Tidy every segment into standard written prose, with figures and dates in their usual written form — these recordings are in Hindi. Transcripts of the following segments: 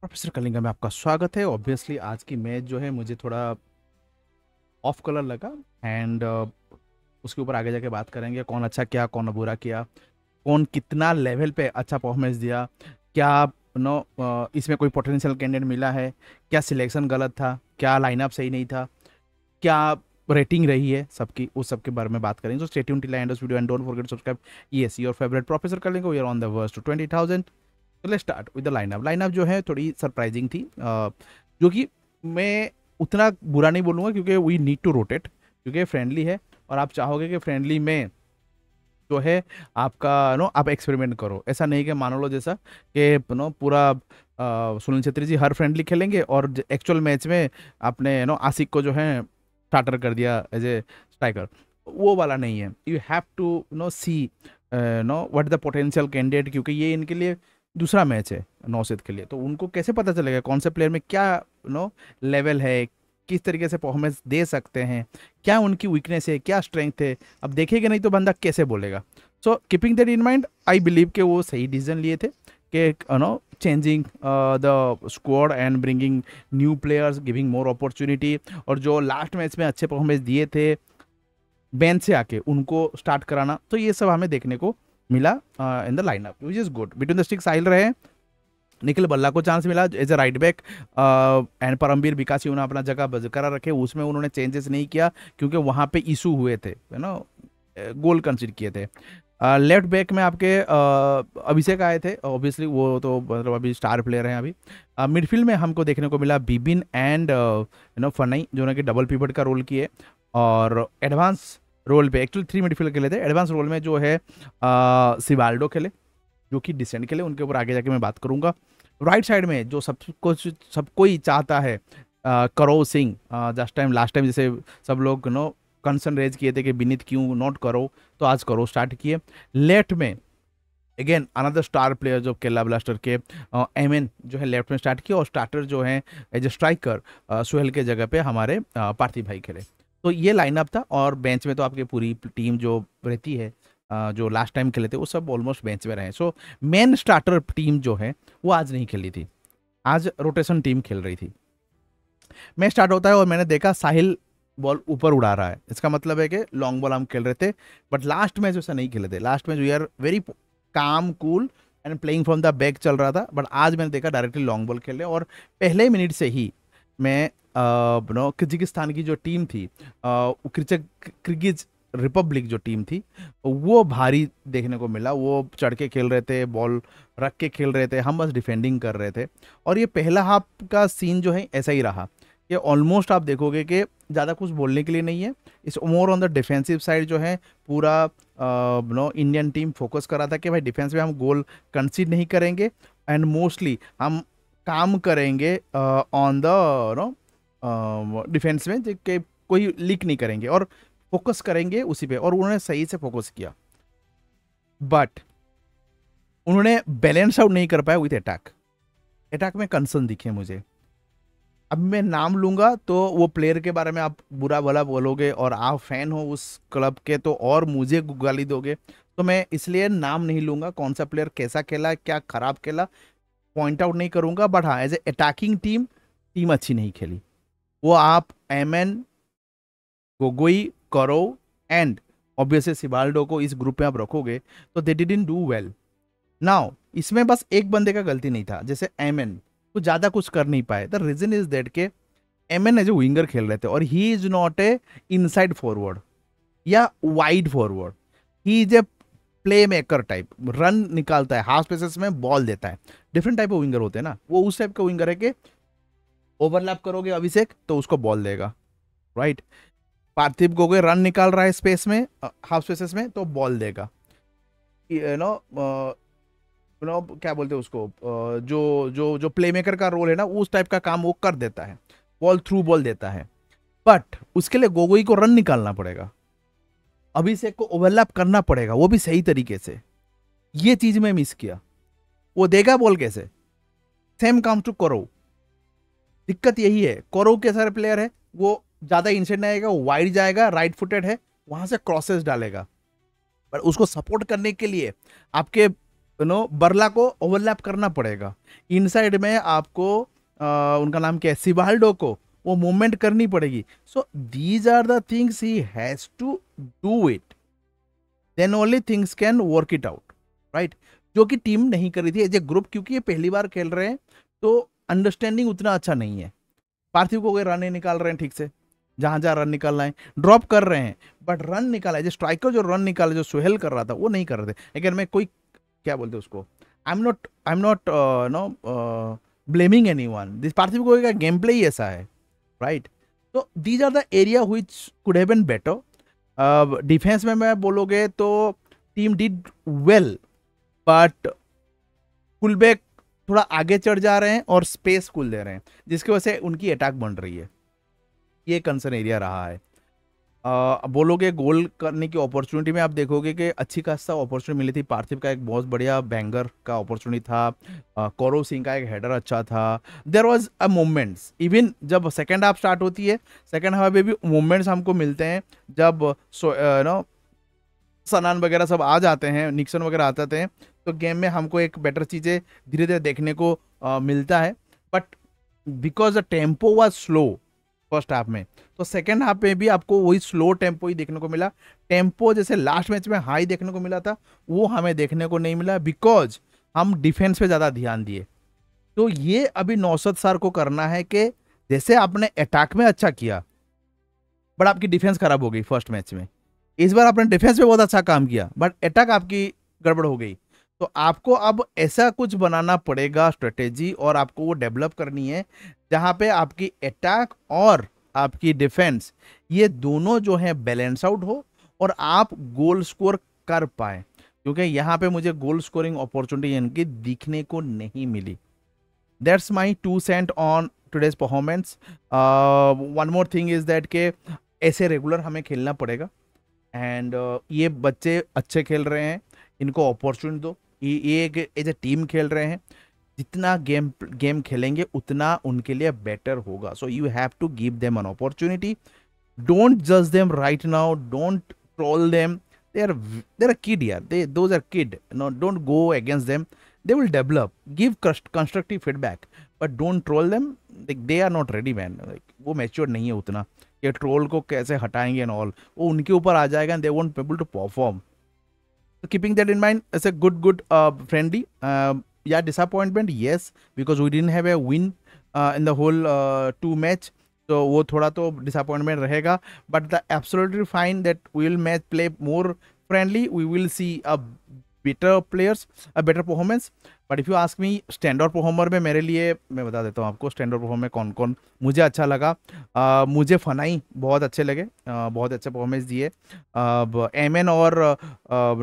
प्रोफेसर कलिंगा में आपका स्वागत है। ऑब्वियसली आज की मैच जो है मुझे थोड़ा ऑफ कलर लगा एंड उसके ऊपर आगे जाके बात करेंगे कौन अच्छा किया कौन बुरा किया, कौन कितना लेवल पे अच्छा परफॉर्मेंस दिया, क्या इसमें कोई पोटेंशियल कैंडिडेट मिला है, क्या सिलेक्शन गलत था, क्या लाइनअप सही नहीं था, क्या रेटिंग रही है सबकी, उस सब के बारे में बात करेंगे। So stay tuned till end this video and don't forget to subscribe. Yes, your favourite professor Kalinga, we are on the worst to 20,000। तो let's start with the lineup. Lineup जो है थोड़ी सरप्राइजिंग थी, जो कि मैं उतना बुरा नहीं बोलूँगा क्योंकि वी नीड टू रोटेट, क्योंकि फ्रेंडली है और आप चाहोगे कि फ्रेंडली में जो है आपका आप एक्सपेरिमेंट करो। ऐसा नहीं कि मान लो जैसा कि पूरा सुनील छेत्री जी हर फ्रेंडली खेलेंगे और एक्चुअल मैच में आपने आशिक को जो है स्टार्टर कर दिया एज ए स्ट्राइकर। वो वाला नहीं है। You have to see what the potential candidate, क्योंकि ये इनके लिए दूसरा मैच है नौसेद के लिए। तो उनको कैसे पता चलेगा कौन से प्लेयर में क्या लेवल है, किस तरीके से परफॉर्मेंस दे सकते हैं, क्या उनकी वीकनेस है, क्या स्ट्रेंथ है। अब देखेगा नहीं तो बंदा कैसे बोलेगा। So keeping that in mind I believe के वो सही डिसीजन लिए थे कि changing the squad and bringing new players, giving more opportunity. और जो लास्ट मैच में अच्छे परफॉर्मेंस दिए थे बेंच से आके उनको स्टार्ट कराना, तो ये सब हमें देखने को मिला in the lineup, which is good. Between the sticks Sahil रहे, निखिल बल्ला को चांस मिला as a right back and Paramvir विकासी उन्होंने अपना जगह बरकरार रखे, उसमें उन्होंने चेंजेस नहीं किया क्योंकि वहाँ पे इशू हुए थे, है ना, गोल कंसीडर किए थे। लेफ्ट बैक में आपके अभिषेक आए थे, ऑब्वियसली वो तो मतलब अभी स्टार प्लेयर हैं अभी। मिडफील्ड में हमको देखने को मिला बिबिन एंड फनई, जो कि डबल पिवट का रोल किए। और एडवांस रोल पे एक्चुअली 3 मिडफील्ड खेले थे। एडवांस रोल में जो है सिवाल्डो खेले, जो कि डिसेंट खेले, उनके ऊपर आगे जाके मैं बात करूंगा। राइट साइड में जो सबको ही चाहता है, करो सिंह, लास्ट टाइम जैसे सब लोग कंसर्न रेज किए थे कि विनीत क्यों नॉट करो, तो आज करो स्टार्ट किए। लेफ्ट में अगेन अनदर स्टार प्लेयर जो केरला ब्लास्टर के एमएन जो है लेफ्ट में स्टार्ट किया, और स्टार्टर जो है एज ए स्ट्राइकर सुहेल के जगह पे हमारे पार्थिव भाई खेले। तो ये लाइनअप था। और बेंच में तो आपकी पूरी टीम जो रहती है, जो लास्ट टाइम खेले थे वो सब ऑलमोस्ट बेंच में रहे। सो मेन स्टार्टर टीम जो है वो आज नहीं खेली थी, आज रोटेशन टीम खेल रही थी। मैच स्टार्ट होता है और मैंने देखा साहिल बॉल ऊपर उड़ा रहा है, इसका मतलब है कि लॉन्ग बॉल हम खेल रहे थे। बट लास्ट मैच वैसा नहीं खेले थे। Last match we are very calm cool and playing from the back चल रहा था। बट आज मैंने देखा डायरेक्टली लॉन्ग बॉल खेल रहे, और पहले मिनट से ही मैं किर्गिस्तान की जो टीम थी, किर्गिज रिपब्लिक जो टीम थी, वो भारी देखने को मिला। वो चढ़ के खेल रहे थे, बॉल रख के खेल रहे थे, हम बस डिफेंडिंग कर रहे थे। और ये पहला हाफ का सीन जो है ऐसा ही रहा कि ऑलमोस्ट आप देखोगे कि ज़्यादा कुछ बोलने के लिए नहीं है। इस more on the defensive side जो है पूरा इंडियन टीम फोकस कर रहा था कि भाई डिफेंस में हम गोल कंसीड नहीं करेंगे एंड मोस्टली हम काम करेंगे ऑन द डिफेंस में, कि कोई लीक नहीं करेंगे और फोकस करेंगे उसी पे। और उन्होंने सही से फोकस किया, बट उन्होंने बैलेंस आउट नहीं कर पाया विथ अटैक। अटैक में कंसर्न दिखे मुझे। अब मैं नाम लूंगा तो वो प्लेयर के बारे में आप बुरा भला बोलोगे, और आप फैन हो उस क्लब के तो और मुझे गाली दोगे। तो मैं इसलिए नाम नहीं लूंगा, कौन सा प्लेयर कैसा खेला, क्या खराब खेला, पॉइंट आउट नहीं करूंगा। बट हाँ, as a attacking team, team अच्छी नहीं खेली। वो आप एमएन, गोगोई, करो एंड ऑब्वियसली सिबाल्डो को इस ग्रुप में आप रखोगे तो they didn't do well. Now इसमें बस एक बंदे का गलती नहीं था, जैसे एमएन वो ज्यादा कुछ कर नहीं पाए। द रीजन इज दैट के एमएन एज ए विंगर खेल रहे थे और he is not a inside forward या wide forward. He is a playmaker type, run निकालता है, हाफ स्पेसेस में बॉल देता है। डिफरेंट टाइप ऑफ विंगर होते हैं ना, वो उस टाइप का विंगर है कि ओवरलैप करोगे अभिषेक तो उसको बॉल देगा, राइट। पार्थिव गोगोई रन निकाल रहा है स्पेस में, हाफ स्पेसेस में, तो बॉल देगा। यू नो क्या बोलते हैं उसको, जो जो जो प्लेमेकर का रोल है ना, उस टाइप का काम वो कर देता है, बॉल थ्रू बॉल देता है। बट उसके लिए गोगोई को रन निकालना पड़ेगा, अभिषेक को ओवरलैप करना पड़ेगा, वो भी सही तरीके से। ये चीज में मिस किया। वो देगा बॉल कैसे? सेम काम टू करो। दिक्कत यही है, कोरो के सारे प्लेयर है, वो ज्यादा इनसाइड नहीं आएगा, वो वाइड जाएगा, राइट फुटेड है, वहां से क्रॉसेस डालेगा। पर उसको सपोर्ट करने के लिए आपके बरला को ओवरलैप करना पड़ेगा। इनसाइड में आपको उनका नाम क्या है, सिबाल्डो को वो मूवमेंट करनी पड़ेगी। So these are the things he has to do it, then only things can work it out, right. जो कि टीम नहीं कर रही थी एज ए ग्रुप, क्योंकि ये पहली बार खेल रहे हैं तो अंडरस्टैंडिंग उतना अच्छा नहीं है। पार्थिव को कोई रन नहीं निकाल रहे हैं ठीक से, जहां जहां रन निकालना है ड्रॉप कर रहे हैं, बट रन निकाला है जो स्ट्राइकर जो रन निकाला जो सुहेल कर रहा था वो नहीं कर रहे थे। अगर मैं कोई क्या बोलते उसको, I am not no blaming anyone, this Parthiv Goyal का गेम प्ले ही ऐसा है, राइट। तो these are the area which could have been better. Defence में मैं बोलोगे तो team did well, but fullback थोड़ा आगे चढ़ जा रहे हैं और स्पेस खुल दे रहे हैं, जिसकी वजह से उनकी अटैक बन रही है। ये कंसर्न एरिया रहा है। बोलोगे गोल करने की अपॉर्चुनिटी में आप देखोगे कि अच्छी खासा अपॉर्चुनिटी मिली थी। पार्थिव का एक बहुत बढ़िया बैंगर का अपॉर्चुनिटी था, कौरव सिंह का एक हेडर अच्छा था। There was a moments, even जब सेकेंड हाफ स्टार्ट होती है, सेकेंड हाफ में भी मोमेंट्स हमको मिलते हैं जब नो सनान वगैरह सब आ जाते हैं, निक्सन वगैरह आ जाते हैं, तो गेम में हमको एक बेटर चीज़ें धीरे धीरे देखने को मिलता है। But because the tempo was slow first half में, तो सेकेंड हाफ में भी आपको वही स्लो टेम्पो ही देखने को मिला। टेम्पो जैसे लास्ट मैच में हाई देखने को मिला था वो हमें देखने को नहीं मिला, बिकॉज हम डिफेंस पे ज़्यादा ध्यान दिए। तो ये अभी नौसद सर को करना है कि जैसे आपने अटैक में अच्छा किया बट आपकी डिफेंस खराब हो गई फर्स्ट मैच में, इस बार आपने डिफेंस पे बहुत अच्छा काम किया बट अटैक आपकी गड़बड़ हो गई। तो आपको अब ऐसा कुछ बनाना पड़ेगा स्ट्रेटेजी, और आपको वो डेवलप करनी है जहां पे आपकी अटैक और आपकी डिफेंस ये दोनों जो है बैलेंस आउट हो और आप गोल स्कोर कर पाए, क्योंकि यहाँ पे मुझे गोल स्कोरिंग अपॉर्चुनिटी इनकी दिखने को नहीं मिली। That's my 2 cent on today's performance. One more thing is that के ऐसे रेगुलर हमें खेलना पड़ेगा, एंड ये बच्चे अच्छे खेल रहे हैं, इनको अपॉर्चुनिटी दो। ये एक एज ए टीम खेल रहे हैं, जितना गेम खेलेंगे उतना उनके लिए बेटर होगा। So you have to give them an opportunity, don't जज them right now, don't troll them, they're a kid यार, those are kid, no, don't go against them, they will develop, give constructive feedback, but don't troll them, like they are not ready man, like वो मैच्योर नहीं है उतना कि ट्रोल को कैसे हटाएंगे एंड ऑल, वो उनके ऊपर आ जाएगा and they won't be able to perform. So keeping that in mind, it's a good friendly. Yeah, disappointment, yes, because we didn't have a win in the whole 2 match. So वो थोड़ा तो disappointment रहेगा, but the absolutely fine that we will match play more friendly. We will see a better players, a better performance. But if you ask me standard performer में मेरे लिए, मैं बता देता हूँ आपको स्टैंडर्ड परफॉर्मर में कौन कौन मुझे अच्छा लगा। मुझे फनाई बहुत अच्छे लगे, बहुत अच्छे परफॉर्मेंस दिए। एमएन और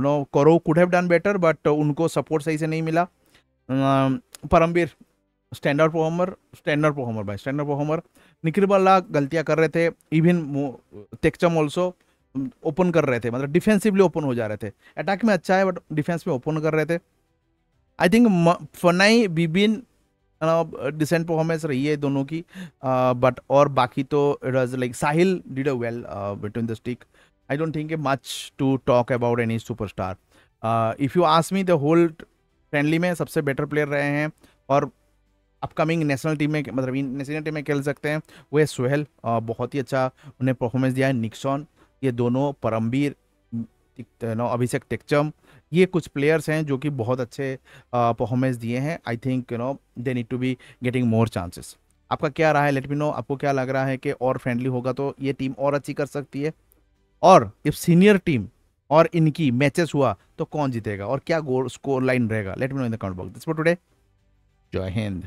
नो करो could have done better, but उनको सपोर्ट सही से नहीं मिला। परमवीर स्टैंडर्ड परफॉर्मर भाई, स्टैंडर्ड परफॉर्मर। निखिल बल्ला गलतियाँ कर रहे थे, इवन तेक्चम ऑल्सो ओपन कर रहे थे, मतलब डिफेंसिवली ओपन हो जा रहे थे। अटैक में अच्छा है बट डिफेंस में ओपन कर रहे थे। I think Fanai Bibin decent performance रही है दोनों की, बट और बाकी तो it was like Sahil did a well between the stick. I don't think much to talk about any superstar. If you ask me the whole friendly में सबसे बेटर प्लेयर रहे हैं और अपकमिंग नेशनल टीम में, मतलब नेशनल टीम में खेल सकते हैं, वो है सुहेल, बहुत ही अच्छा उन्हें परफॉर्मेंस दिया है। निक्सॉन, ये दोनों, परमवीर, अभिषेक टेक्चम, ये कुछ प्लेयर्स हैं जो कि बहुत अच्छे परफॉर्मेंस दिए हैं। I think they need to be getting more chances. आपका क्या रहा है, लेट मी नो। आपको क्या लग रहा है कि और फ्रेंडली होगा तो ये टीम और अच्छी कर सकती है, और इफ सीनियर टीम और इनकी मैचेस हुआ तो कौन जीतेगा और क्या गोल स्कोर लाइन रहेगा, let me know in the comment box. This for today, जय हिंद।